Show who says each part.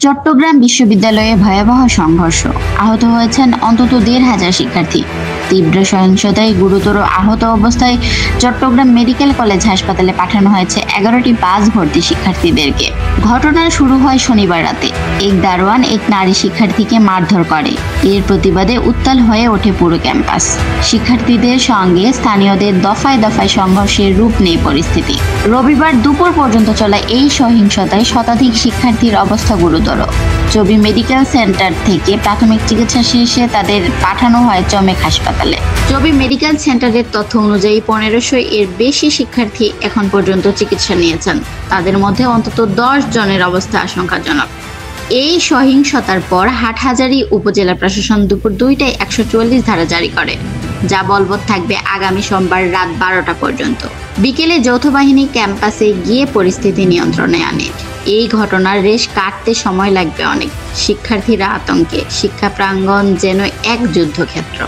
Speaker 1: চট্টগ্রাম বিশ্ববিদ্যালয়ে ভয়াবহ সংঘর্ষ, আহত হয়েছেন অন্তত ১,৫০০ শিক্ষার্থী। তীব্র সহিংসতায় গুরুতর আহত অবস্থায় চট্টগ্রাম মেডিকেল কলেজ হাসপাতালে পাঠানো হয়েছে ১১টি বাস ভর্তি শিক্ষার্থীদেরকে। ঘটনা শুরু হয় শনিবার রাতে। এক দারোয়ান এক নারী শিক্ষার্থীকে মারধর করে। এর প্রতিবাদে উত্তাল হয়ে ওঠে পুরো ক্যাম্পাস। শিক্ষার্থীদের সঙ্গে স্থানীয়দের দফায় দফায় সংঘর্ষের রূপ নেয় পরিস্থিতি। রবিবার দুপুর পর্যন্ত চলা এই সহিংসতায় শতাধিক শিক্ষার্থীর অবস্থা গুরুতর। চবি মেডিকেল সেন্টার থেকে প্রাথমিক চিকিৎসা শেষে তাদের পাঠানো হয় চমেক হাসপাতালে। চবি মেডিকেল সেন্টারের তথ্য অনুযায়ী ১৫০০ এর বেশি শিক্ষার্থী এখন পর্যন্ত চিকিৎসা নিয়েছেন। তাদের মধ্যে অন্তত ১০ জনের অবস্থা আশঙ্কাজনক। এই সহিংসতার পর হাটহাজারী উপজেলা প্রশাসন দুপুর ২টায় ১৪৪ ধারা জারি করে, যা বলবৎ থাকবে আগামী সোমবার রাত ১২টা পর্যন্ত। বিকেলে যৌথ বাহিনী ক্যাম্পাসে গিয়ে পরিস্থিতি নিয়ন্ত্রণে আনে। এই ঘটনার রেশ কাটতে সময় লাগবে অনেক। শিক্ষার্থীরা আতঙ্কে, শিক্ষা প্রাঙ্গণ যেন এক যুদ্ধক্ষেত্র।